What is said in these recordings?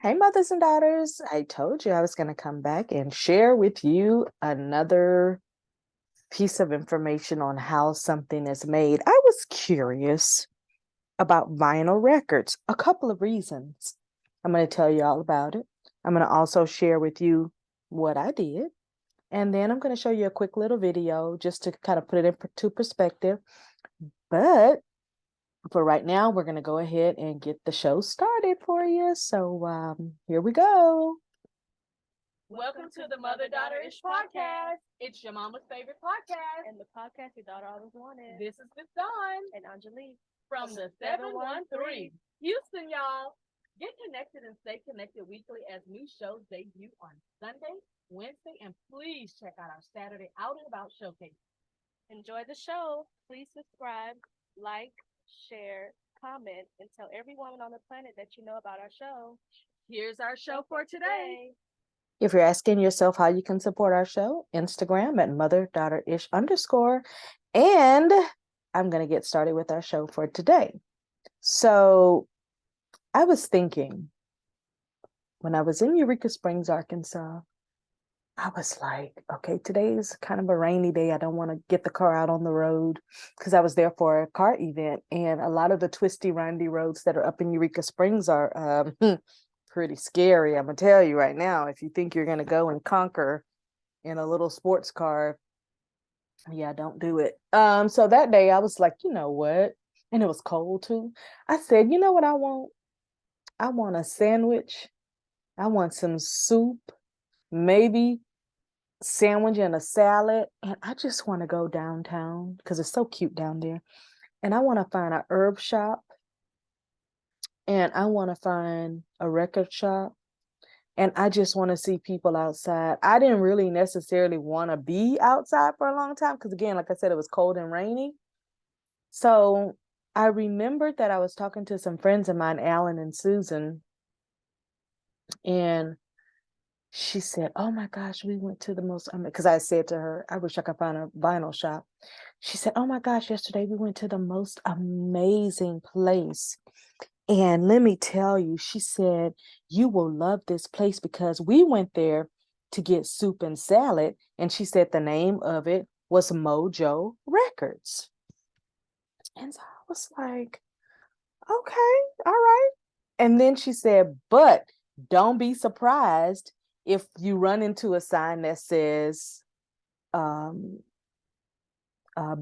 Hey, mothers and daughters. I told you I was going to come back and share with you another piece of information on how something is made. I was curious about vinyl records, a couple of reasons. I'm going to tell you all about it. I'm going to also share with you what I did. And then I'm going to show you a quick little video just to kind of put it into perspective. But for right now, we're going to go ahead and get the show started for you. So here we go. Welcome to the Mother Daughter-ish podcast. It's your mama's favorite podcast. And the podcast your daughter always wanted. This is Miss Dawn And Angelique. from the 713 Houston, y'all. Get connected and stay connected weekly as new shows debut on Sunday, Wednesday, and please check out our Saturday Out and About showcase. Enjoy the show. Please subscribe, like, share, comment, and tell every woman on the planet that you know about our show. Here's our show for today. If you're asking yourself how you can support our show, Instagram at mother-daughter-ish_. And I'm going to get started with our show for today. So I was thinking, when I was in Eureka Springs, Arkansas, I was like, okay, today is kind of a rainy day. I don't want to get the car out on the road because I was there for a car event. And a lot of the twisty, windy roads that are up in Eureka Springs are pretty scary. I'm gonna tell you right now, if you think you're gonna go and conquer in a little sports car, yeah, don't do it. So that day I was like, you know what? And it was cold too. I said, you know what I want? I want a sandwich. I want some soup, maybe sandwich and a salad. And I just want to go downtown because it's so cute down there. And I want to find a herb shop. And I want to find a record shop. And I just want to see people outside. I didn't really necessarily want to be outside for a long time because, again, like I said, it was cold and rainy. So I remembered that I was talking to some friends of mine, Alan and Susan, and she said, oh my gosh, we went to the most, because I said to her, I wish I could find a vinyl shop. She said, oh my gosh, yesterday we went to the most amazing place. And let me tell you, she said, you will love this place because we went there to get soup and salad. And she said the name of it was Mojo Records. And so I was like, okay, all right. And then she said, but don't be surprised if you run into a sign that says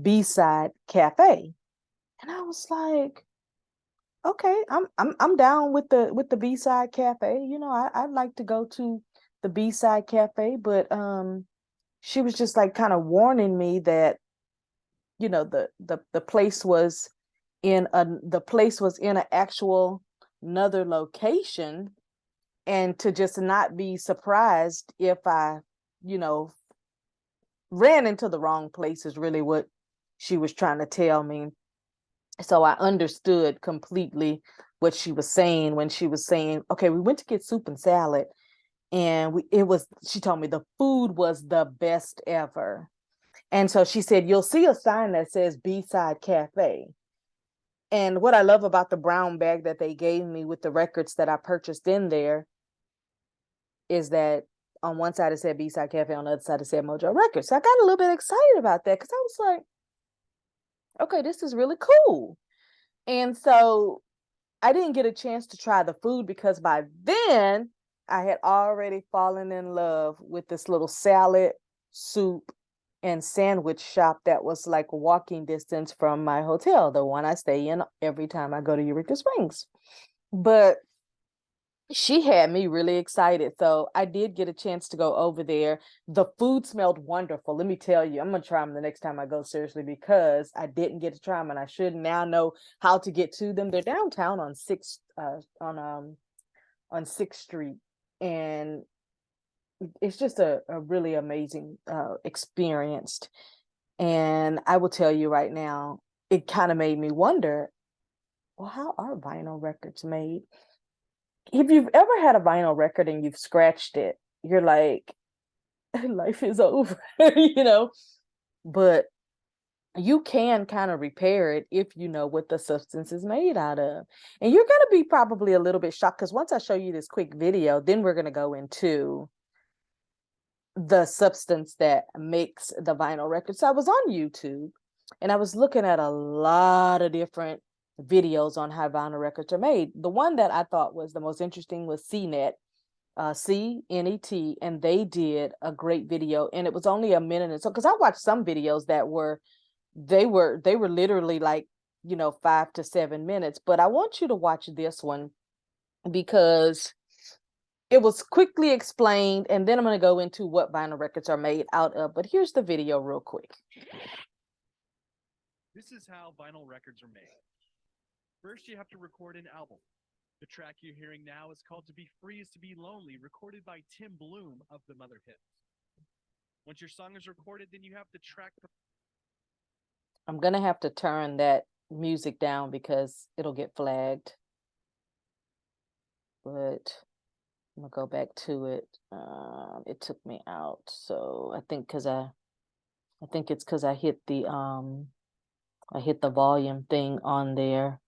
B-side cafe. And I was like, okay, I'm down with the B-side cafe. You know, I'd like to go to the B-side cafe, but she was just like kind of warning me that, you know, the place was in an actual another location, and to just not be surprised if I, you know, ran into the wrong place is really what she was trying to tell me. So I understood completely what she was saying when she was saying, okay, we went to get soup and salad, and she told me the food was the best ever. And so she said, you'll see a sign that says B-side cafe. And what I love about the brown bag that they gave me with the records that I purchased in there is that on one side it said B-side cafe, on the other side it said Mojo Records. So I got a little bit excited about that because I was like, okay, this is really cool. And so I didn't get a chance to try the food because by then I had already fallen in love with this little salad, soup, and sandwich shop that was like walking distance from my hotel, the one I stay in every time I go to Eureka Springs. But she had me really excited. So I did get a chance to go over there. The food smelled wonderful. Let me tell you, I'm going to try them the next time I go, seriously, because I didn't get to try them and I should now know how to get to them. They're downtown on 6th Street. And it's just a really amazing experience. And I will tell you right now, it kind of made me wonder, well, how are vinyl records made? If you've ever had a vinyl record and you've scratched it, you're like, life is over, you know? But you can kind of repair it if you know what the substance is made out of. And you're going to be probably a little bit shocked, because once I show you this quick video, then we're going to go into the substance that makes the vinyl record. So I was on YouTube and I was looking at a lot of different videos on how vinyl records are made. The one that I thought was the most interesting was CNET, CNET, and they did a great video, and it was only a minute. And so, because I watched some videos that were literally like, 5 to 7 minutes, but I want you to watch this one because it was quickly explained, and then I'm going to go into what vinyl records are made out of. But here's the video real quick. This is how vinyl records are made. First, you have to record an album. The track you're hearing now is called To Be Free Is To Be Lonely, recorded by Tim Bloom of the Mother Hits. Once your song is recorded, then you have the track. I'm going to have to turn that music down because it'll get flagged. But I'm gonna go back to it. It took me out, so I think it's because I hit the volume thing on there.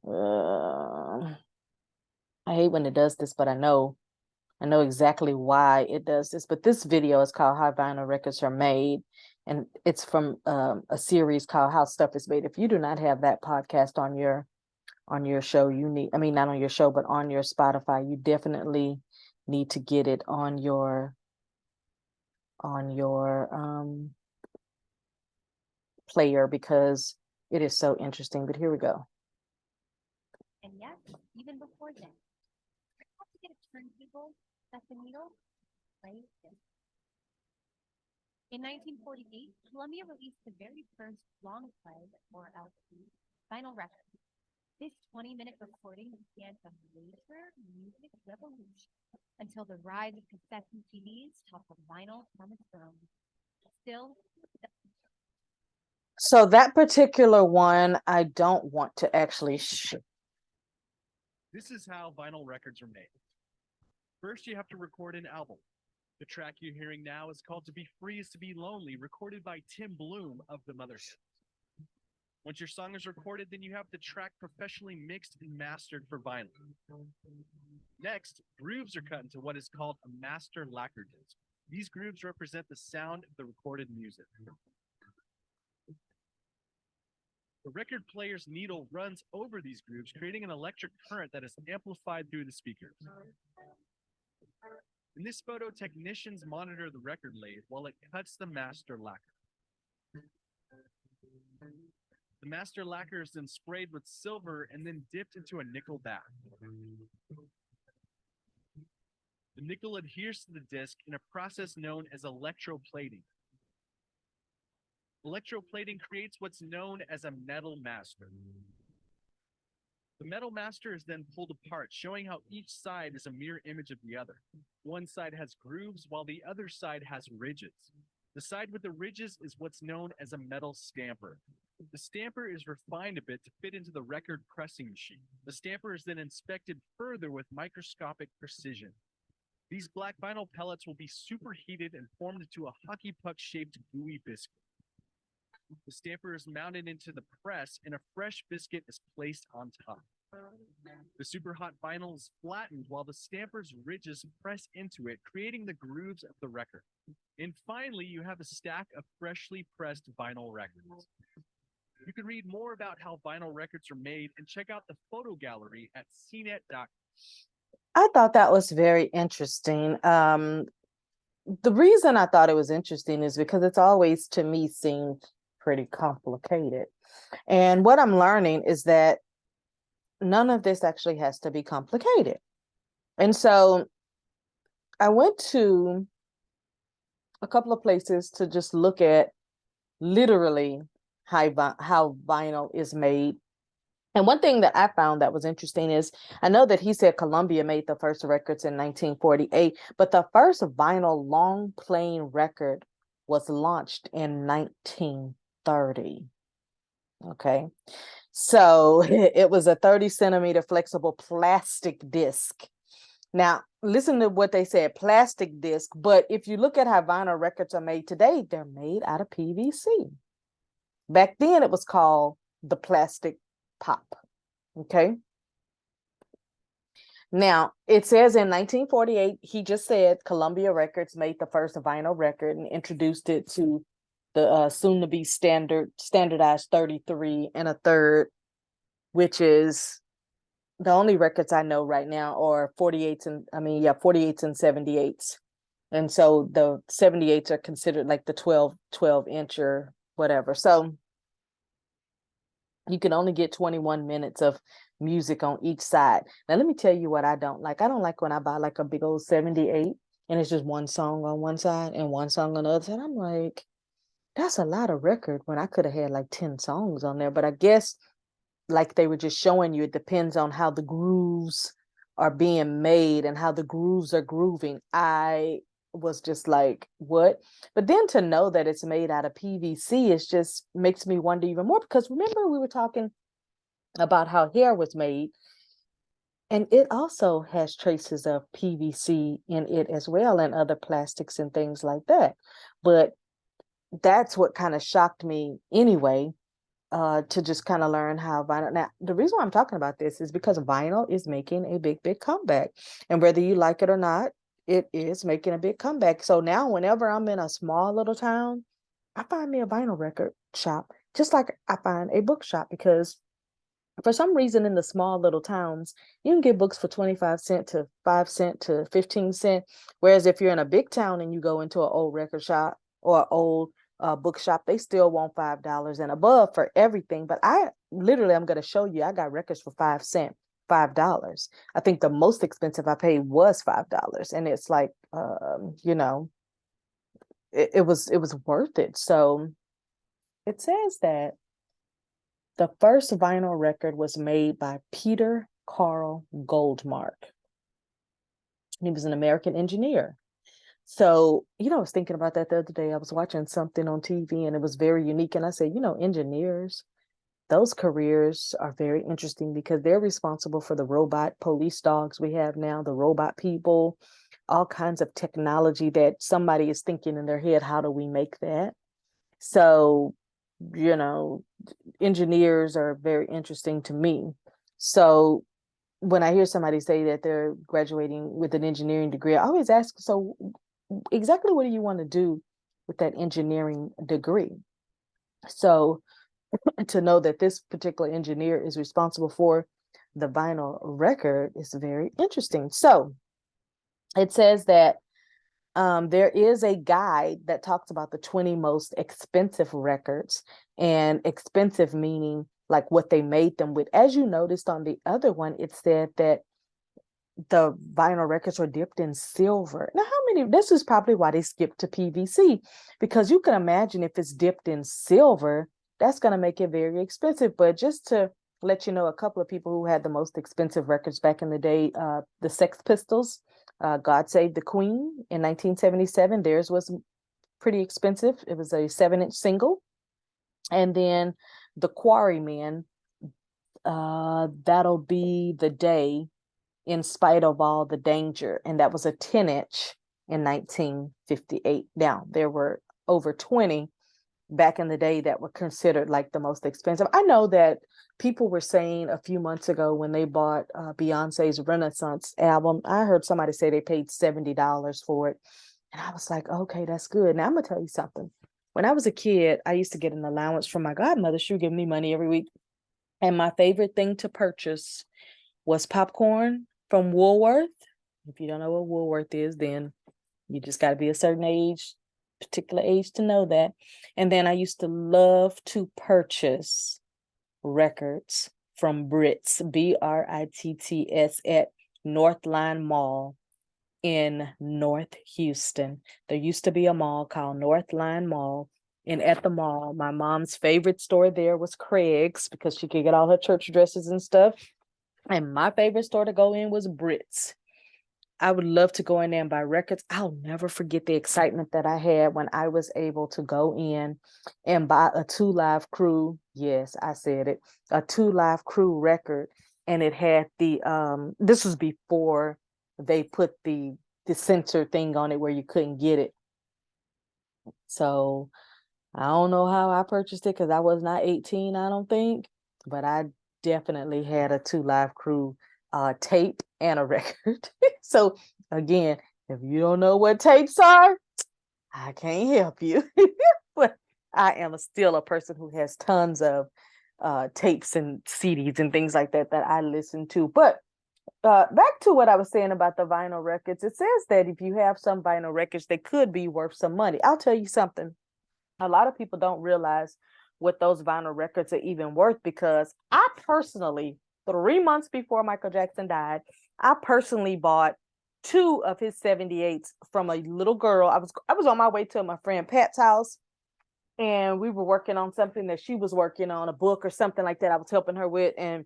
I hate when it does this, but I know exactly why it does this. But this video is called How Vinyl Records Are Made, and it's from a series called How Stuff Is Made. If you do not have that podcast on your show, not on your show, but on your Spotify, you definitely need to get it on your player, because it is so interesting. But here we go. And yet, even before then, I had to get a turntable that the needle played this. In 1948, Columbia released the very first long play, or LP, vinyl record. This 20-minute recording began a major music revolution until the rise of cassettes and CDs toppled vinyl from its throne. Still, so that particular one, I don't want to actually This is how vinyl records are made. First, you have to record an album. The track you're hearing now is called To Be Free Is To Be Lonely, recorded by Tim Bloom of the Mother Hits. Once your song is recorded, then you have the track professionally mixed and mastered for vinyl. Next, grooves are cut into what is called a master lacquer disc. These grooves represent the sound of the recorded music. The record player's needle runs over these grooves, creating an electric current that is amplified through the speakers. In this photo, technicians monitor the record lathe while it cuts the master lacquer. The master lacquer is then sprayed with silver and then dipped into a nickel bath. The nickel adheres to the disc in a process known as electroplating. Electroplating creates what's known as a metal master. The metal master is then pulled apart, showing how each side is a mirror image of the other. One side has grooves, while the other side has ridges. The side with the ridges is what's known as a metal stamper. The stamper is refined a bit to fit into the record pressing machine. The stamper is then inspected further with microscopic precision. These black vinyl pellets will be superheated and formed into a hockey puck-shaped gooey biscuit. The stamper is mounted into the press, and a fresh biscuit is placed on top. The super hot vinyl is flattened while the stamper's ridges press into it, creating the grooves of the record. And finally, you have a stack of freshly pressed vinyl records. You can read more about how vinyl records are made and check out the photo gallery at CNET.com. I thought that was very interesting. The reason I thought it was interesting is because it's always, to me, seemed pretty complicated. And what I'm learning is that none of this actually has to be complicated. And so I went to a couple of places to just look at literally how vinyl is made. And one thing that I found that was interesting is, I know that he said Columbia made the first records in 1948, but the first vinyl long playing record was launched in 1930. Okay. So it was a 30-centimeter flexible plastic disc. Now, listen to what they said, plastic disc. But if you look at how vinyl records are made today, they're made out of PVC. Back then, it was called the plastic pop. Okay. Now, it says in 1948, he just said Columbia Records made the first vinyl record and introduced it to the soon-to-be standardized 33 and a third, which is the only records I know right now are 48s and 48s and 78s. And so the 78s are considered like the 12 inch or whatever. So you can only get 21 minutes of music on each side. Now, let me tell you what I don't like. I don't like when I buy like a big old 78 and it's just one song on one side and one song on the other side. I'm like, that's a lot of record when I could have had like 10 songs on there. But I guess like they were just showing you, it depends on how the grooves are being made and how the grooves are grooving. I was just like, what? But then to know that it's made out of PVC, it just makes me wonder even more, because remember we were talking about how hair was made, and it also has traces of PVC in it as well, and other plastics and things like that. But that's what kind of shocked me anyway, to just kind of learn how vinyl. Now, the reason why I'm talking about this is because vinyl is making a big comeback. And whether you like it or not, it is making a big comeback. So now whenever I'm in a small little town, I find me a vinyl record shop, just like I find a bookshop, because for some reason in the small little towns, you can get books for 25 cent to 5 cent to 15 cent. Whereas if you're in a big town and you go into an old record shop or old bookshop, they still want $5 and above for everything. But I'm going to show you, I got records for 5 cent, $5. I think the most expensive I paid was $5. And it's like, it was worth it. So it says that the first vinyl record was made by Peter Carl Goldmark. He was an American engineer. So, I was thinking about that the other day. I was watching something on TV and it was very unique. And I said, engineers, those careers are very interesting because they're responsible for the robot police dogs we have now, the robot people, all kinds of technology that somebody is thinking in their head, how do we make that? So, engineers are very interesting to me. So when I hear somebody say that they're graduating with an engineering degree, I always ask, so exactly what do you want to do with that engineering degree? So to know that this particular engineer is responsible for the vinyl record is very interesting. So it says that there is a guide that talks about the 20 most expensive records, and expensive meaning like what they made them with. As you noticed on the other one, it said that the vinyl records were dipped in silver. Now, this is probably why they skipped to PVC, because you can imagine if it's dipped in silver, that's going to make it very expensive. But just to let you know, a couple of people who had the most expensive records back in the day, the Sex Pistols, God Save the Queen in 1977. Theirs was pretty expensive. It was a 7-inch single. And then the Quarrymen, That'll Be the Day, In Spite of All the Danger. And that was a 10-inch in 1958. Now, there were over 20 back in the day that were considered like the most expensive. I know that people were saying a few months ago when they bought Beyonce's Renaissance album, I heard somebody say they paid $70 for it. And I was like, okay, that's good. Now I'm gonna tell you something. When I was a kid, I used to get an allowance from my godmother. She would give me money every week. And my favorite thing to purchase was popcorn from Woolworth. If you don't know what Woolworth is, then you just got to be a certain age, particular age to know that. And then I used to love to purchase records from Brits, Britts, at Northline Mall in North Houston. There used to be a mall called Northline Mall. And at the mall, my mom's favorite store there was Craig's, because she could get all her church dresses and stuff. And my favorite store to go in was Brits. I would love to go in there and buy records. I'll never forget the excitement that I had when I was able to go in and buy a 2 Live Crew. Yes, I said it, a 2 Live Crew record. And it had this was before they put the censor thing on it where you couldn't get it. So I don't know how I purchased it because I was not 18, I don't think, but I definitely had a Two Live Crew tape and a record. So again, if you don't know what tapes are, I can't help you. But I am still a person who has tons of tapes and CDs and things like that that I listen to. But back to what I was saying about the vinyl records, it says that if you have some vinyl records, they could be worth some money. I'll tell you something. A lot of people don't realize what those vinyl records are even worth, because I personally, 3 months before Michael Jackson died, I personally bought 2 of his 78s from a little girl. I was on my way to my friend Pat's house, and we were working on something that she was working on, a book or something like that I was helping her with. And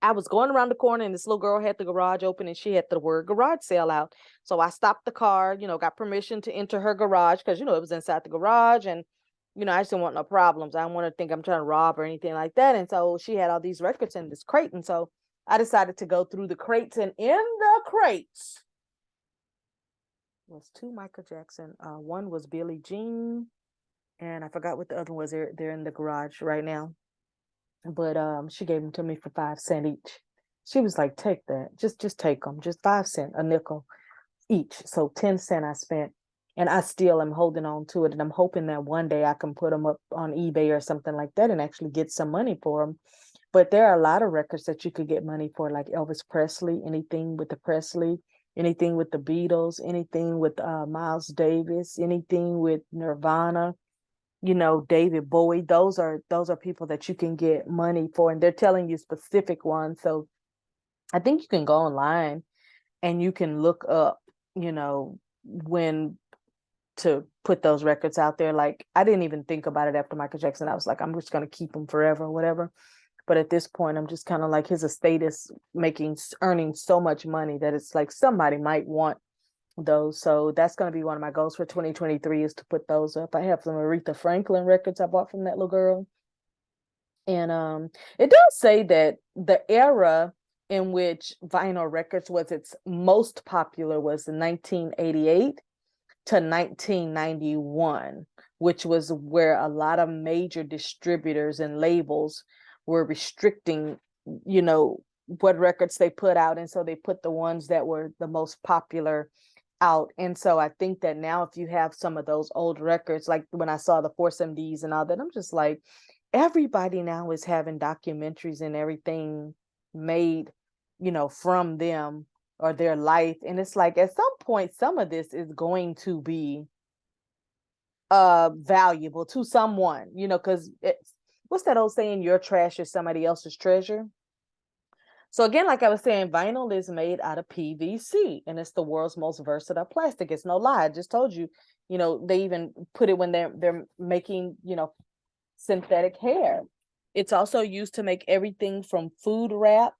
I was going around the corner, and this little girl had the garage open, and she had the word garage sale out. So I stopped the car, got permission to enter her garage because, it was inside the garage. And, I just didn't want no problems. I don't want to think I'm trying to rob or anything like that. And so she had all these records in this crate. And so I decided to go through the crates, and in the crates was 2 Michael Jackson. One was Billie Jean, and I forgot what the other one was. They're in the garage right now. But she gave them to me for 5 cents each. She was like, take that, just take them, just 5 cents, a nickel each. So 10 cents I spent, and I still am holding on to it, and I'm hoping that one day I can put them up on eBay or something like that and actually get some money for them. But there are a lot of records that you could get money for, like Elvis Presley, anything with the Presley, anything with the Beatles, anything with Miles Davis, anything with Nirvana, David Bowie. Those are people that you can get money for, and they're telling you specific ones. So I think you can go online and you can look up, when to put those records out there. Like, I didn't even think about it after Michael Jackson. I was like, I'm just going to keep them forever, whatever. But at this point, I'm just kind of like, his estate is earning so much money that it's like somebody might want those. So that's going to be one of my goals for 2023, is to put those up. I have some Aretha Franklin records I bought from that little girl. And it does say that the era in which vinyl records was its most popular was 1988 to 1991, which was where a lot of major distributors and labels were restricting, what records they put out. And so they put the ones that were the most popular out. And so I think that now, if you have some of those old records, like when I saw the Force MDs and all that, I'm just like, everybody now is having documentaries and everything made, from them or their life. And it's like, at some point, some of this is going to be valuable to someone, because it's, what's that old saying, your trash is somebody else's treasure. So again, like I was saying, vinyl is made out of PVC, and it's the world's most versatile plastic. It's no lie. I just told you, they even put it when they're making, synthetic hair. It's also used to make everything from food wrap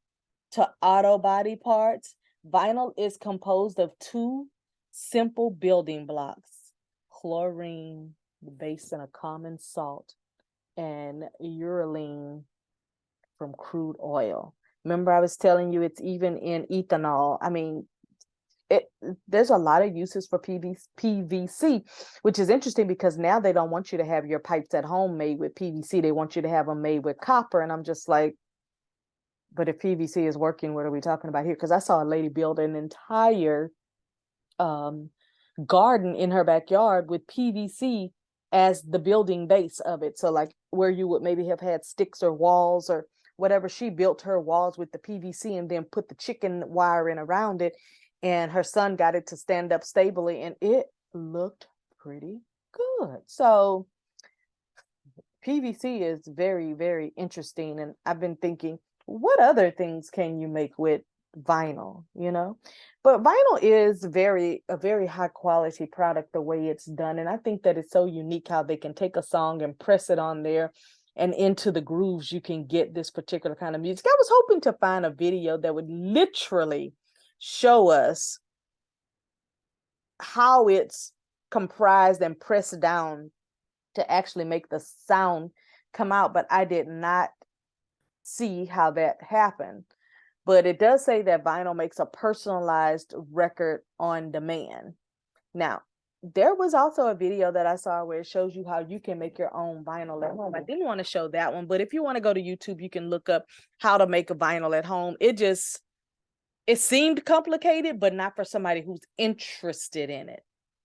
to auto body parts. Vinyl is composed of 2 simple building blocks: chlorine, based in a common salt, and urylene from crude oil. Remember, I was telling you it's even in ethanol. I mean, there's a lot of uses for PVC, which is interesting because now they don't want you to have your pipes at home made with PVC. They want you to have them made with copper. And I'm just like, but if PVC is working, what are we talking about here? Because I saw a lady build an entire garden in her backyard with PVC as the building base of it. So like where you would maybe have had sticks or walls or whatever, she built her walls with the PVC and then put the chicken wire in around it. And her son got it to stand up stably, and it looked pretty good. So PVC is very, very interesting. And I've been thinking, what other things can you make with vinyl, But vinyl is a very high quality product the way it's done. And I think that it's so unique how they can take a song and press it on there, and into the grooves you can get this particular kind of music. I was hoping to find a video that would literally show us how it's comprised and pressed down to actually make the sound come out, but I did not see how that happened. But it does say that vinyl makes a personalized record on demand. Now, there was also a video that I saw where it shows you how you can make your own vinyl at home. I didn't want to show that one, but if you want to go to YouTube, you can look up how to make a vinyl at home. It seemed complicated, but not for somebody who's interested in it.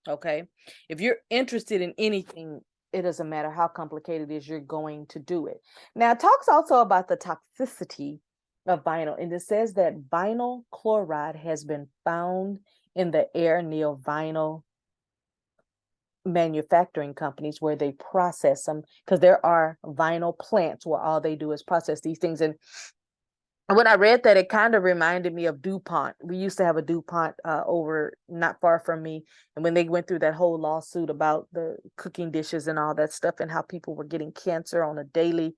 Okay. If you're interested in anything, it doesn't matter how complicated it is, you're going to do it. Now, it talks also about the toxicity of vinyl, and it says that vinyl chloride has been found in the air near vinyl manufacturing companies where they process them, because there are vinyl plants where all they do is process these things. And when I read that, it kind of reminded me of DuPont. We used to have a DuPont over not far from me. And when they went through that whole lawsuit about the cooking dishes and all that stuff and how people were getting cancer on a daily,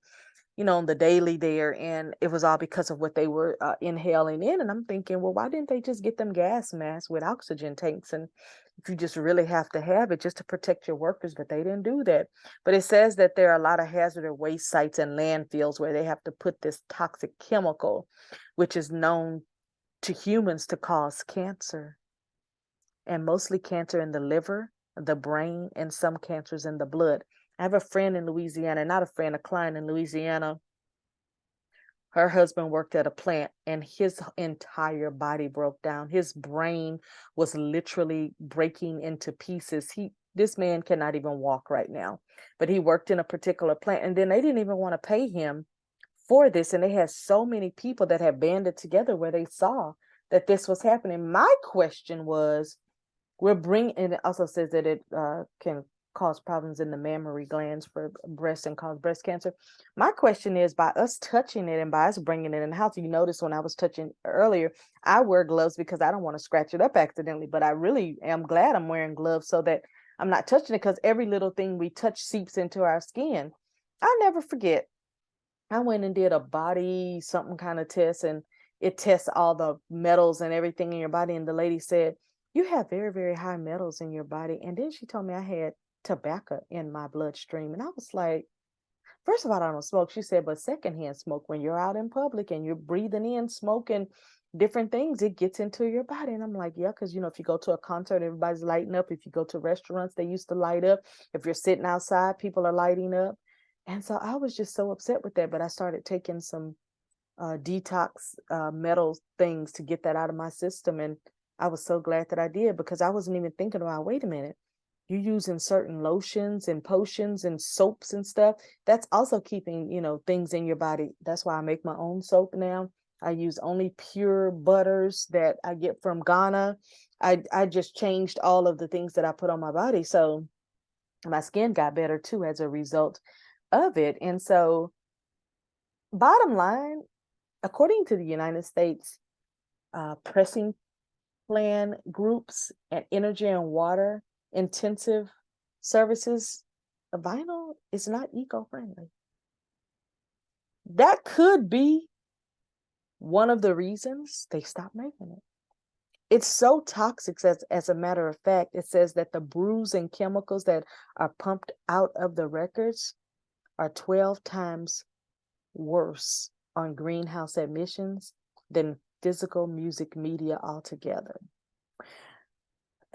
on the daily there. And it was all because of what they were inhaling in. And I'm thinking, well, why didn't they just get them gas masks with oxygen tanks? And if you just really have to have it just to protect your workers, but they didn't do that. But it says that there are a lot of hazardous waste sites and landfills where they have to put this toxic chemical, which is known to humans to cause cancer, and mostly cancer in the liver, the brain, and some cancers in the blood. I have a friend in Louisiana, not a friend, a client in Louisiana. Her husband worked at a plant and his entire body broke down. His brain was literally breaking into pieces. This man cannot even walk right now, but he worked in a particular plant, and then they didn't even want to pay him for this. And they had so many people that had banded together where they saw that this was happening. My question was, and it also says that it can cause problems in the mammary glands for breast and cause breast cancer. My question is, by us touching it and by us bringing it in the house, you notice when I was touching earlier, I wear gloves because I don't want to scratch it up accidentally, but I really am glad I'm wearing gloves so that I'm not touching it, because every little thing we touch seeps into our skin. I never forget, I went and did a body something kind of test, and it tests all the metals and everything in your body. And the lady said, you have very, very high metals in your body. And then she told me I had tobacco in my bloodstream. And I was like, first of all, I don't smoke. She said, but secondhand smoke, when you're out in public and you're breathing in smoke and different things, it gets into your body. And I'm like, yeah, because, if you go to a concert, everybody's lighting up. If you go to restaurants, they used to light up. If you're sitting outside, people are lighting up. And so I was just so upset with that. But I started taking some detox metal things to get that out of my system. And I was so glad that I did, because I wasn't even thinking about, wait a minute, you're using certain lotions and potions and soaps and stuff. That's also keeping, things in your body. That's why I make my own soap now. I use only pure butters that I get from Ghana. I just changed all of the things that I put on my body. So my skin got better too as a result of it. And so, bottom line, according to the United States pressing plan groups and energy and water intensive services, vinyl is not eco-friendly. That could be one of the reasons they stopped making it. It's so toxic, as a matter of fact. It says that the brews and chemicals that are pumped out of the records are 12 times worse on greenhouse emissions than physical music media altogether.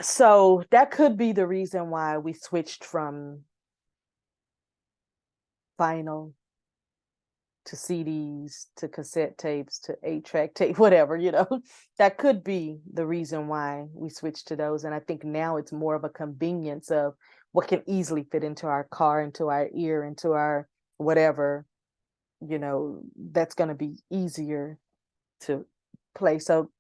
So that could be the reason why we switched from vinyl to CDs to cassette tapes to 8-track tape, whatever, that could be the reason why we switched to those. And I think now it's more of a convenience of what can easily fit into our car, into our ear, into our whatever, that's going to be easier to play. So,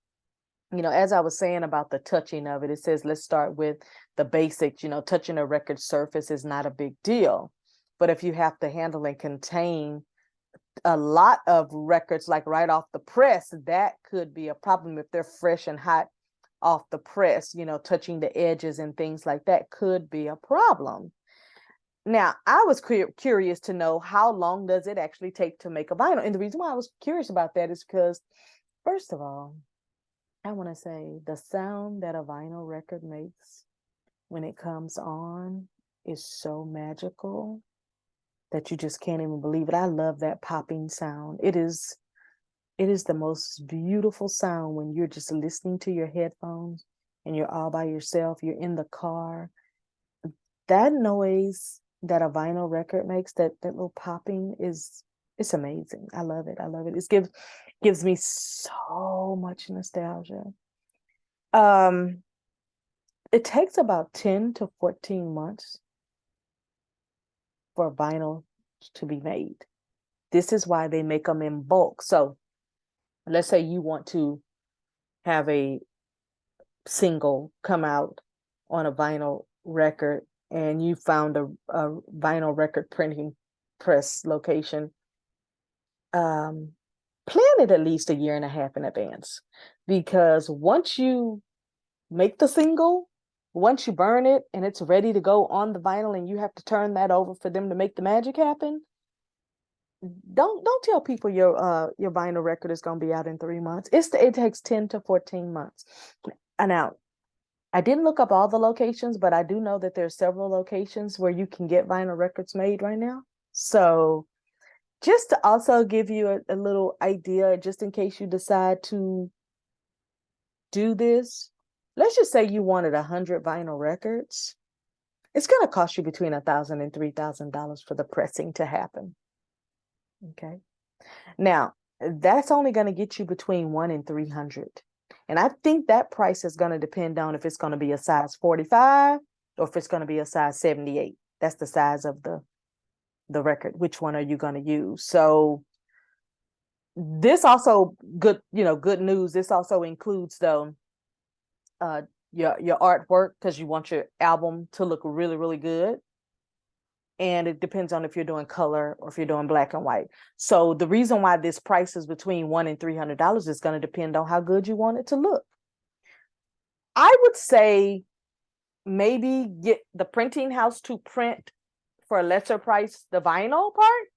as I was saying about the touching of it, it says, let's start with the basics. Touching a record surface is not a big deal. But if you have to handle and contain a lot of records, like right off the press, that could be a problem. If they're fresh and hot off the press, touching the edges and things like that could be a problem. Now, I was curious to know, how long does it actually take to make a vinyl? And the reason why I was curious about that is because, first of all, I want to say the sound that a vinyl record makes when it comes on is so magical that you just can't even believe it. I love that popping sound. It is the most beautiful sound when you're just listening to your headphones and you're all by yourself. You're in the car that noise that a vinyl record makes, that little popping, it's amazing. I love it. I love it. It gives me so much nostalgia. It takes about 10 to 14 months for vinyl to be made. This is why they make them in bulk. So let's say you want to have a single come out on a vinyl record, and you found a vinyl record printing press location. Plan it at least a year and a half in advance, because once you make the single, once you burn it and it's ready to go on the vinyl and you have to turn that over for them to make the magic happen, don't tell people your vinyl record is going to be out in 3 months. It takes 10 to 14 months. And now, I didn't look up all the locations, but I do know that there's several locations where you can get vinyl records made right now. So just to also give you a little idea, just in case you decide to do this, let's just say you wanted 100 vinyl records. It's going to cost you between $1,000 and $3,000 for the pressing to happen. Okay. Now, that's only going to get you between 1 and 300. And I think that price is going to depend on if it's going to be a size 45 or if it's going to be a size 78. That's the size of the record. Which one are you going to use? So this also good news. This also includes though your artwork, because you want your album to look really, really good. And it depends on if you're doing color or if you're doing black and white. So the reason why this price is between $100 and $300 is going to depend on how good you want it to look. I would say maybe get the printing house to print for a lesser price the vinyl part,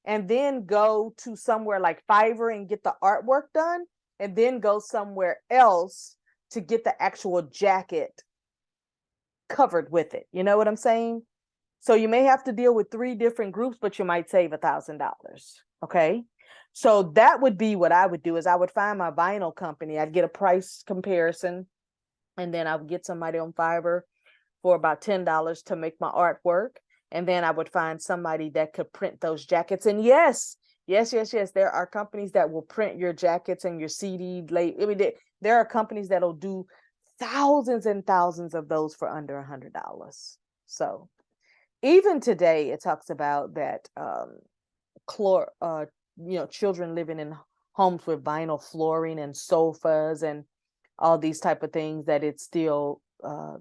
and then go to somewhere like Fiverr and get the artwork done, and then go somewhere else to get the actual jacket covered with it. You know what I'm saying? So you may have to deal with 3 different groups, but you might save $1,000. Okay. So that would be what I would do, is I would find my vinyl company. I'd get a price comparison, and then I would get somebody on Fiverr for about $10 to make my artwork. And then I would find somebody that could print those jackets. And yes, there are companies that will print your jackets and your CD label. I mean, there are companies that'll do thousands and thousands of those for under $100. So even today, it talks about that children living in homes with vinyl flooring and sofas and all these type of things, that it's still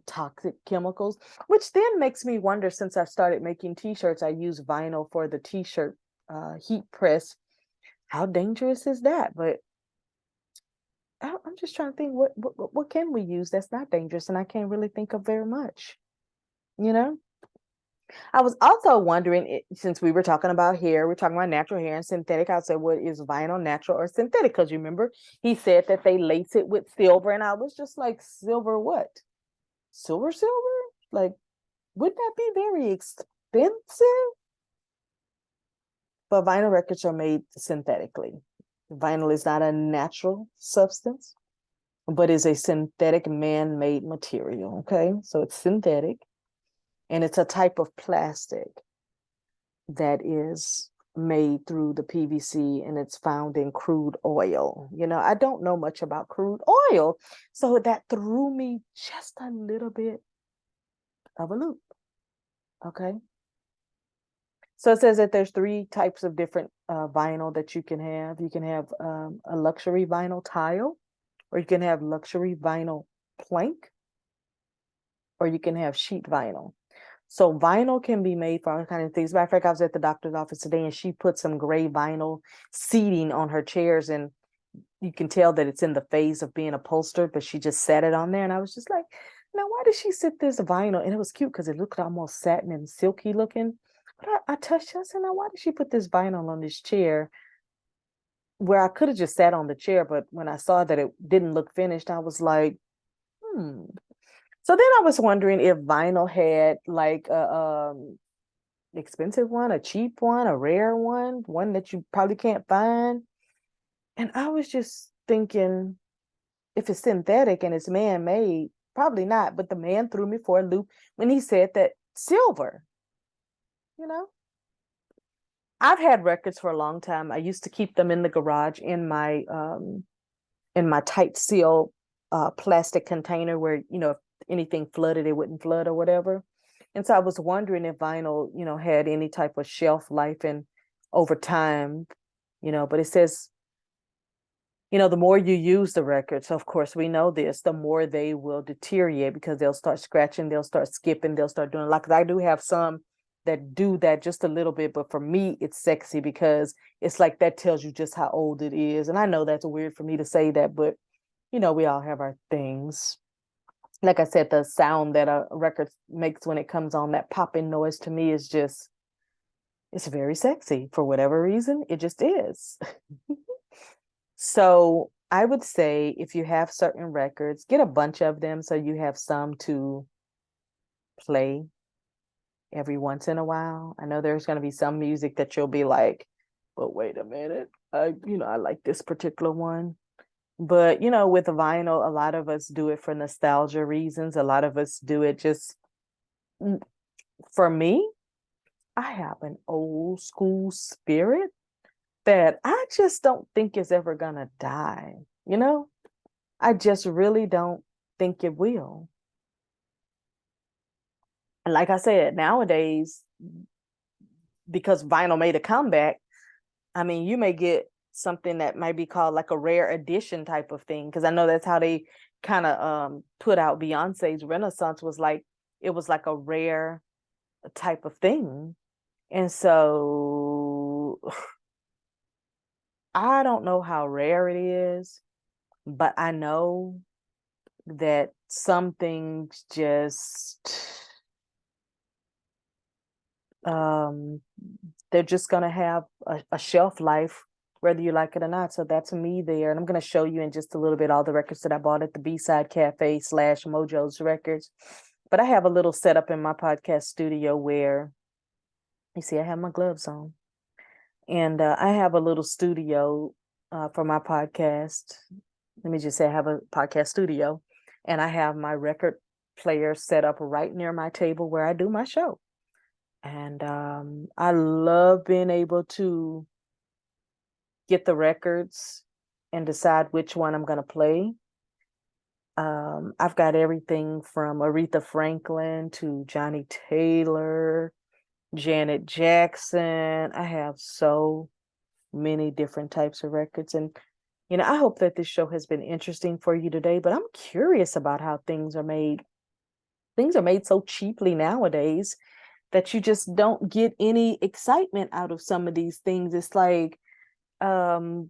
toxic chemicals, which then makes me wonder, since I've started making t-shirts, I use vinyl for the t-shirt heat press. How dangerous is that? But I'm just trying to think, what can we use that's not dangerous? And I can't really think of very much, you know? I was also wondering, since we were talking about hair, we're talking about natural hair and synthetic. I said, what is vinyl, natural or synthetic? Because you remember he said that they lace it with silver, and I was just like, silver what? Silver? Like, wouldn't that be very expensive? But vinyl records are made synthetically. Vinyl is not a natural substance, but is a synthetic man-made material. Okay, so it's synthetic. And it's a type of plastic that is made through the PVC, and it's found in crude oil. I don't know much about crude oil, so that threw me just a little bit of a loop. Okay. So it says that there's 3 types of different vinyl that you can have. You can have a luxury vinyl tile, or you can have luxury vinyl plank, or you can have sheet vinyl. So vinyl can be made for all kinds of things. Matter of fact, I was at the doctor's office today, and she put some gray vinyl seating on her chairs, and you can tell that it's in the phase of being upholstered, but she just set it on there. And I was just like, now, why did she sit this vinyl? And it was cute because it looked almost satin and silky looking. But I touched it. I said, now, why did she put this vinyl on this chair, where I could have just sat on the chair? But when I saw that it didn't look finished, I was like, So then I was wondering if vinyl had like a expensive one, a cheap one, a rare one that you probably can't find. And I was just thinking, if it's synthetic and it's man-made, probably not. But the man threw me for a loop when he said that silver, you know. I've had records for a long time. I used to keep them in the garage in my tight seal plastic container where, you know, if anything flooded, it wouldn't flood or whatever. And so I was wondering if vinyl, you know, had any type of shelf life and over time, you know, but it says, you know, the more you use the records, of course, we know this, the more they will deteriorate because they'll start scratching, they'll start skipping, they'll start doing, like I do have some that do that just a little bit, but for me, it's sexy because it's like that tells you just how old it is. And I know that's weird for me to say that, but you know, we all have our things. Like I said, the sound that a record makes when it comes on, that popping noise to me is just, it's very sexy for whatever reason. It just is. So I would say if you have certain records, get a bunch of them so you have some to play every once in a while. I know there's going to be some music that you'll be like, but wait a minute, I like this particular one. But, you know, with vinyl, a lot of us do it for nostalgia reasons. A lot of us do it just, for me, I have an old school spirit that I just don't think is ever going to die. You know, I just really don't think it will. And like I said, nowadays, because vinyl made a comeback, I mean, you may get something that might be called like a rare edition type of thing. Because I know that's how they kind of put out Beyonce's Renaissance, was like, it was like a rare type of thing. And so I don't know how rare it is, but I know that some things just they're just going to have a shelf life whether you like it or not. So that's me there, and I'm going to show you in just a little bit all the records that I bought at the B-Side Cafe / Mojo's Records. But I have a little setup in my podcast studio where you see I have my gloves on, and I have a little studio for my podcast. Let me just say I have a podcast studio, and I have my record player set up right near my table where I do my show. And I love being able to get the records and decide which one I'm going to play. I've got everything from Aretha Franklin to Johnny Taylor, Janet Jackson. I have so many different types of records. And, you know, I hope that this show has been interesting for you today, but I'm curious about how things are made. Things are made so cheaply nowadays that you just don't get any excitement out of some of these things. It's like, and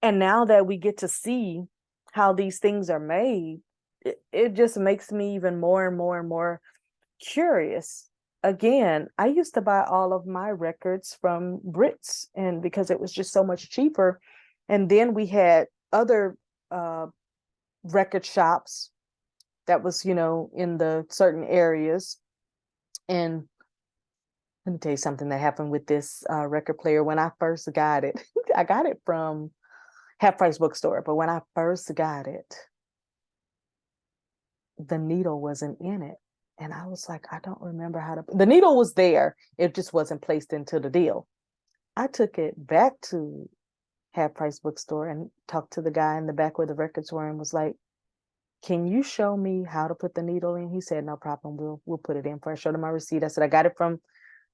now that we get to see how these things are made, it just makes me even more and more and more curious. Again, I used to buy all of my records from Brits, and because it was just so much cheaper. And then we had other record shops that was, you know, in the certain areas. And let me tell you something that happened with this record player. When I first got it, I got it from Half Price Bookstore, but when I first got it, the needle wasn't in it. And I was like, I don't remember how to, the needle was there. It just wasn't placed into the deal. I took it back to Half Price Bookstore and talked to the guy in the back where the records were and was like, can you show me how to put the needle in? He said, no problem. We'll put it in for. I showed him my receipt. I said, I got it from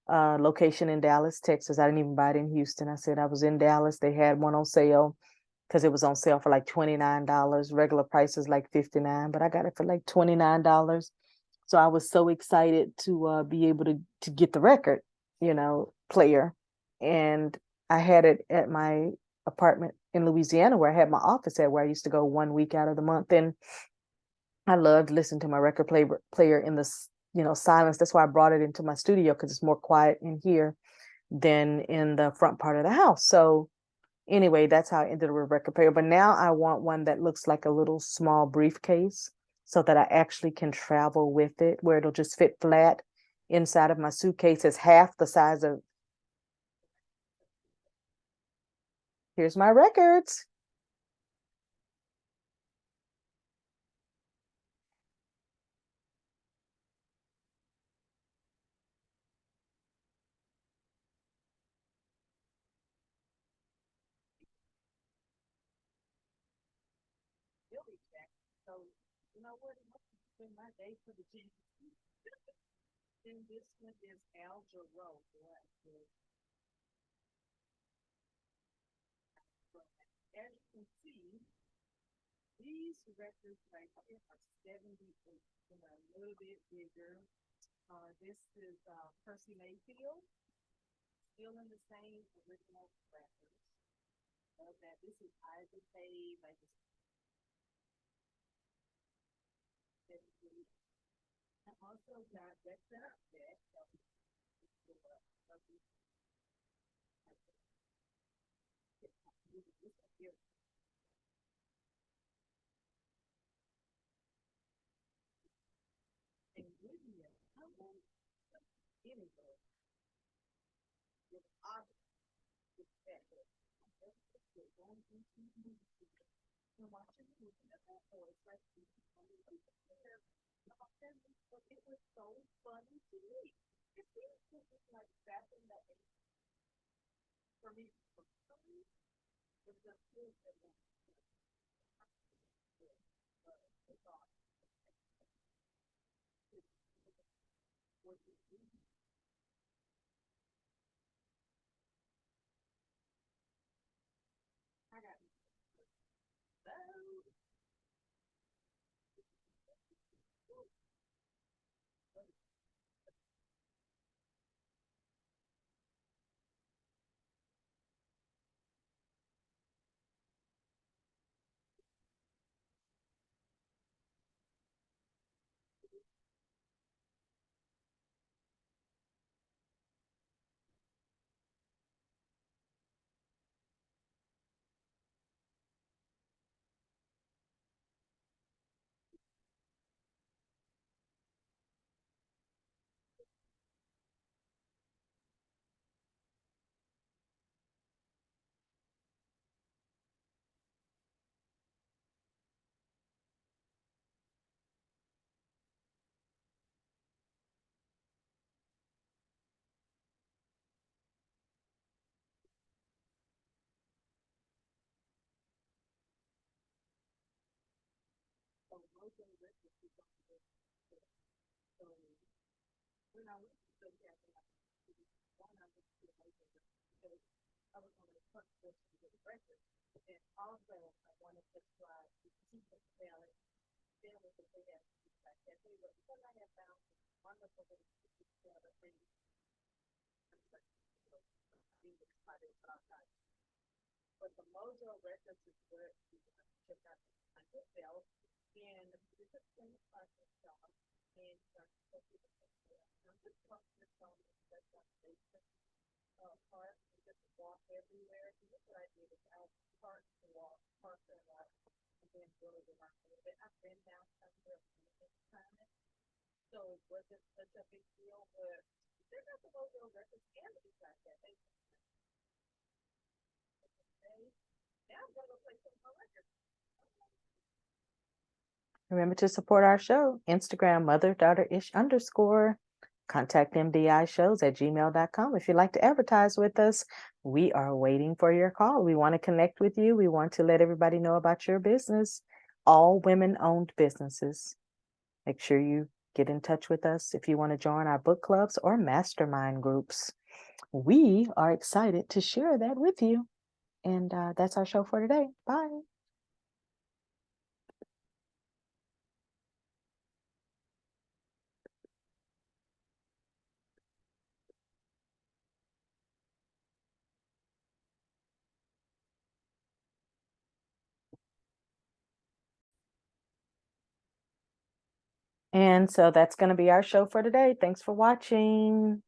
location in Dallas, Texas. I didn't even buy it in Houston. I said I was in Dallas. They had one on sale because it was on sale for like $29. Regular price is like $59, but I got it for like $29. So I was so excited to be able to get the record, you know, player. And I had it at my apartment in Louisiana where I had my office at, where I used to go 1 week out of the month. And I loved listening to my record player in this, you know, silence. That's why I brought it into my studio, because it's more quiet in here than in the front part of the house. So anyway, that's how I ended up with a record player. But now I want one that looks like a little small briefcase so that I actually can travel with it, where it'll just fit flat inside of my suitcase. It's half the size of, here's my records. So, you know what? It must have been my day for the gym. Then this one is Al Jarreau. As you can see, these records right here are 78, a little bit bigger. This is Percy Mayfield, still in the same original records. Love that. This is Isaac Hayes. I just I also got Dexter Updeck. And Lydia, I want anyway. With objects, with that. You're watching the movie at that voice, like it was so funny to me. It seems like back in the 80s, for me, it was just good that I got so when I went to the cafe, one I went to the because I was on the front porch to get breakfast. And also I wanted to try the secret salad sandwich that they had at the cafe. But because I had found wonderful little secret salad thing, I'm like, being excited about that. But the Mojo Records is where you can check out the yourself. And it's a 25% shop. And I'm just talking to someone that's on Facebook. Park and just walk everywhere. So that's what I did is I park and walk, park and walk, and then go to the market. I've been downtown there many times, so it wasn't such a big deal. But they're not the Mojo Records and the Design Cafe. Now I'm gonna go play some more records. Remember to support our show. Instagram mother-daughter-ish _ Contact mdishows@gmail.com. If you'd like to advertise with us, we are waiting for your call. We want to connect with you. We want to let everybody know about your business. All women-owned businesses. Make sure you get in touch with us if you want to join our book clubs or mastermind groups. We are excited to share that with you. And that's our show for today. Bye. And so that's going to be our show for today. Thanks for watching.